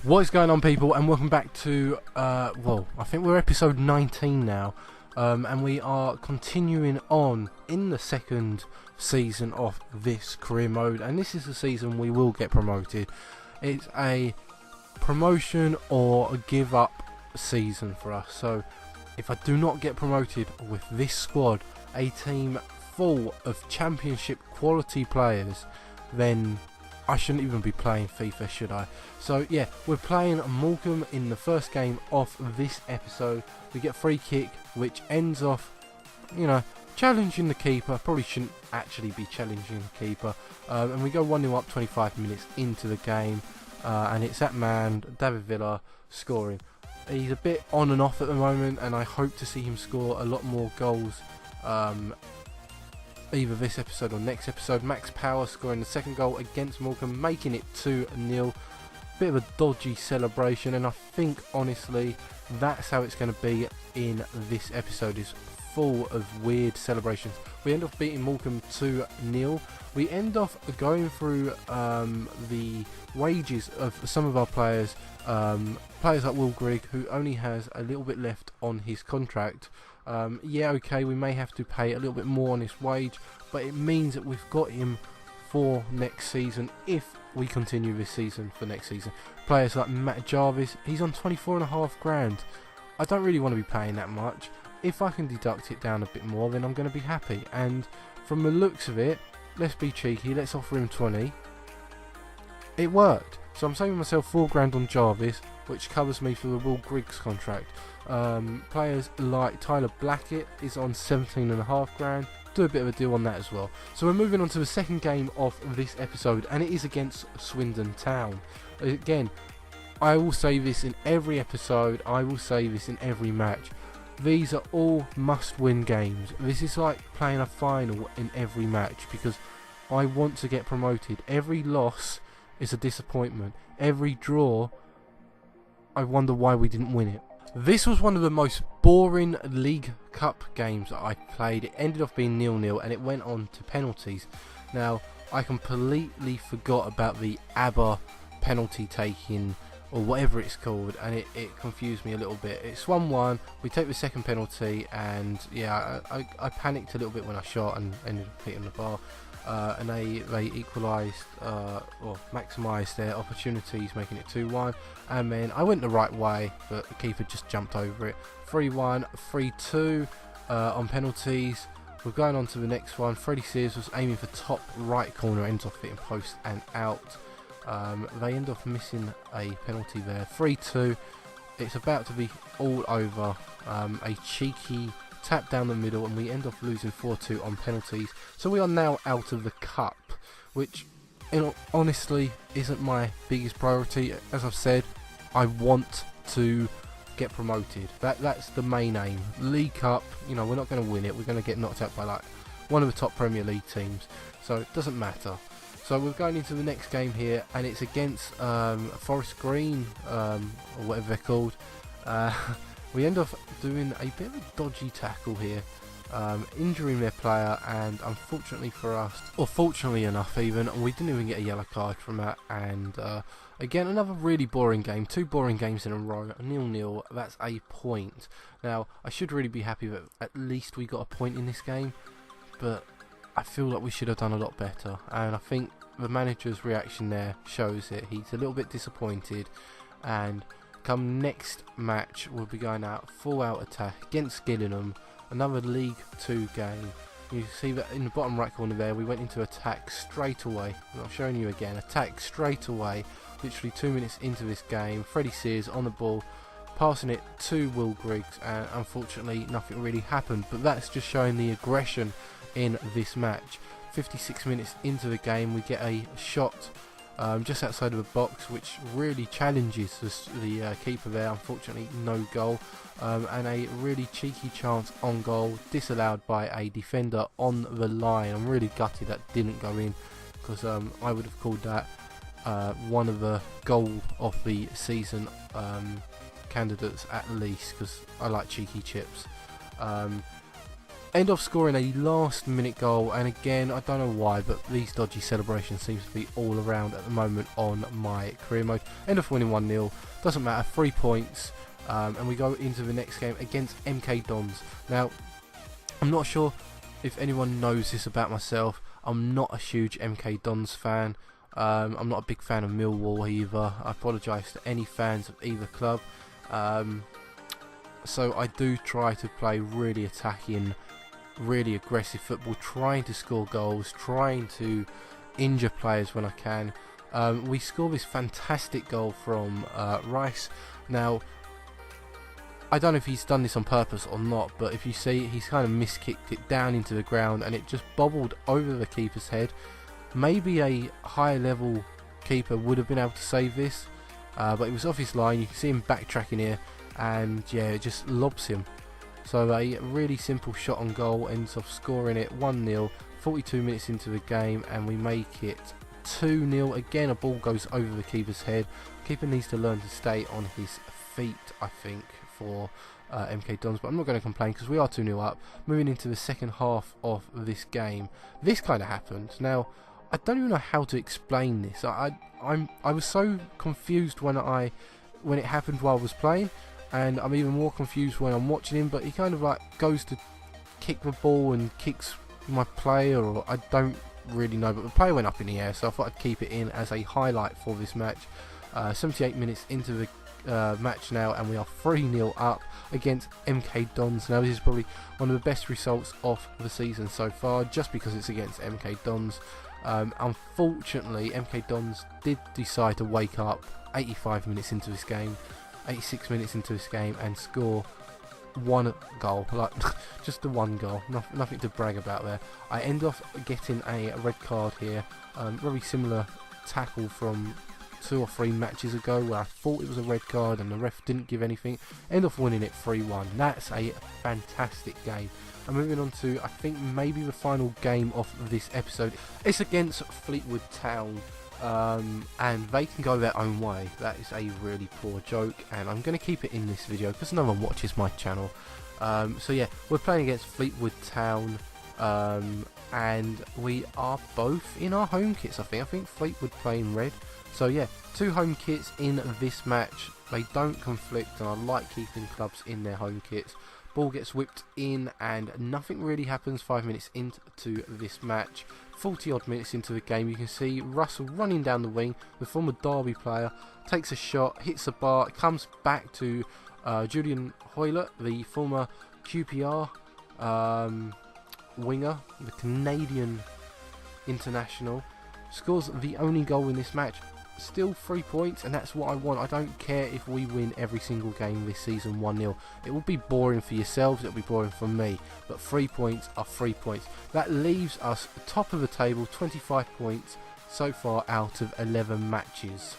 What is going on, people, and welcome back to well, I think we're episode 19 now, and we are continuing on in the second season of this career mode, and this is the season we will get promoted. It's a promotion or a give up season for us. So if I do not get promoted with this squad, a team full of championship quality players, then I shouldn't even be playing FIFA, should I? So yeah, we're playing Wycombe in the first game of this episode. We get a free kick, which ends off, you know, challenging the keeper. Probably shouldn't actually be challenging the keeper. And we go 1-0 up 25 minutes into the game. And it's that man, David Villa, scoring. He's a bit on and off at the moment, and I hope to see him score a lot more goals. Either this episode or next episode. Max Power scoring the second goal against Wycombe, making it 2-0. Bit of a dodgy celebration, and I think honestly that's how it's going to be in this episode. Is full of weird celebrations. We end up beating Wycombe 2-0. We end off going through the wages of some of our players. Players like Will Grigg, who only has a little bit left on his contract. Yeah, okay, we may have to pay a little bit more on his wage, but it means that we've got him for next season if we continue this season for next season. Players like Matt Jarvis, he's on 24.5 grand. I don't really want to be paying that much. If I can deduct it down a bit more, then I'm going to be happy. And from the looks of it, let's be cheeky, let's offer him 20. It worked. So I'm saving myself 4 grand on Jarvis, which covers me for the Will Griggs contract. Players like Tyler Blackett is on 17.5 grand. Do a bit of a deal on that as well. So we're moving on to the second game of this episode, and it is against Swindon Town. Again, I will say this in every episode, I will say this in every match. These are all must-win games. This is like playing a final in every match, because I want to get promoted. Every loss is a disappointment. Every draw, I wonder why we didn't win it. This was one of the most boring League Cup games that I played. It ended up being 0-0 and it went on to penalties. Now, I completely forgot about the ABBA penalty taking, or whatever it's called, and it confused me a little bit. It's 1-1, we take the second penalty, and yeah, I panicked a little bit when I shot and ended up hitting the bar. And they equalised or maximised their opportunities, making it 2-1. And then I went the right way, but the keeper just jumped over it. 3-1, 3-2 on penalties. We're going on to the next one. Freddie Sears was aiming for top right corner, ends off hitting post and out. They end up missing a penalty there. 3-2. It's about to be all over. A cheeky tap down the middle, and we end up losing 4-2 on penalties. So we are now out of the cup, which, you know, honestly isn't my biggest priority. As I've said, I want to get promoted. That's the main aim. League Cup, you know, we're not going to win it. We're going to get knocked out by like one of the top Premier League teams, so it doesn't matter. So we're going into the next game here, and it's against Forest Green, or whatever they're called. We end up doing a bit of a dodgy tackle here, injuring their player, and unfortunately for us, or fortunately enough even, we didn't even get a yellow card from that. And again, another really boring game, 2 boring games in a row, 0-0, that's a point. Now, I should really be happy that at least we got a point in this game, but I feel like we should have done a lot better, and I think the manager's reaction there shows it. He's a little bit disappointed, and come next match, we'll be going out full out attack against Gillingham, another League 2 game. You see that in the bottom right corner there, we went into attack straight away. I'm showing you again, attack straight away, literally 2 minutes into this game. Freddie Sears on the ball, passing it to Will Griggs, and unfortunately nothing really happened, but that's just showing the aggression in this match. 56 minutes into the game, we get a shot just outside of the box, which really challenges the keeper there. Unfortunately, no goal, and a really cheeky chance on goal, disallowed by a defender on the line. I'm really gutted that didn't go in, because I would have called that one of the goal of the season candidates at least, because I like cheeky chips. End off scoring a last minute goal, and again, I don't know why, but these dodgy celebrations seems to be all around at the moment on my career mode. End off winning 1-0, doesn't matter, 3 points, and we go into the next game against MK Dons. Now, I'm not sure if anyone knows this about myself, I'm not a huge MK Dons fan. I'm not a big fan of Millwall either. I apologise to any fans of either club. So I do try to play really attacking, really aggressive football, trying to score goals, trying to injure players when I can. We score this fantastic goal from Rice. Now, I don't know if he's done this on purpose or not, but if you see, he's kind of miskicked it down into the ground and it just bobbled over the keeper's head. Maybe a higher level keeper would have been able to save this, but it was off his line. You can see him backtracking here, and yeah, it just lobs him. So a really simple shot on goal ends off scoring it 1-0, 42 minutes into the game, and we make it 2-0. Again, a ball goes over the keeper's head. Keeper needs to learn to stay on his feet, I think, for MK Dons, but I'm not going to complain because we are 2-0 up. Moving into the second half of this game, this kind of happened. Now, I don't even know how to explain this. I was so confused when it happened while I was playing, and I'm even more confused when I'm watching him. But he kind of like goes to kick the ball and kicks my player, or I don't really know. But the player went up in the air, so I thought I'd keep it in as a highlight for this match. 78 minutes into the match now, and we are 3-0 up against MK Dons. Now, this is probably one of the best results of the season so far, just because it's against MK Dons. Unfortunately, MK Dons did decide to wake up 85 minutes into this game, 86 minutes into this game, and score one goal, like just the one goal, nothing to brag about there. I end off getting a red card here, very similar tackle from 2 or 3 matches ago where I thought it was a red card and the ref didn't give anything. End off winning it 3-1. That's a fantastic game. And moving on to, I think, maybe the final game of this episode. It's against Fleetwood Town, and they can go their own way. That is a really poor joke, and I'm going to keep it in this video because no one watches my channel. So yeah, we're playing against Fleetwood Town, and we are both in our home kits. I think Fleetwood playing red. So yeah, 2 home kits in this match. They don't conflict, and I like keeping clubs in their home kits. Ball gets whipped in and nothing really happens 5 minutes into this match. 40 odd minutes into the game, you can see Russell running down the wing. The former Derby player takes a shot, hits the bar, comes back to Julian Hoylett, the former QPR winger, the Canadian international. Scores the only goal in this match. Still 3 points, and that's what I want. I don't care if we win every single game this season 1-0. It will be boring for yourselves, it'll be boring for me, but 3 points are 3 points. That leaves us top of the table, 25 points so far out of 11 matches.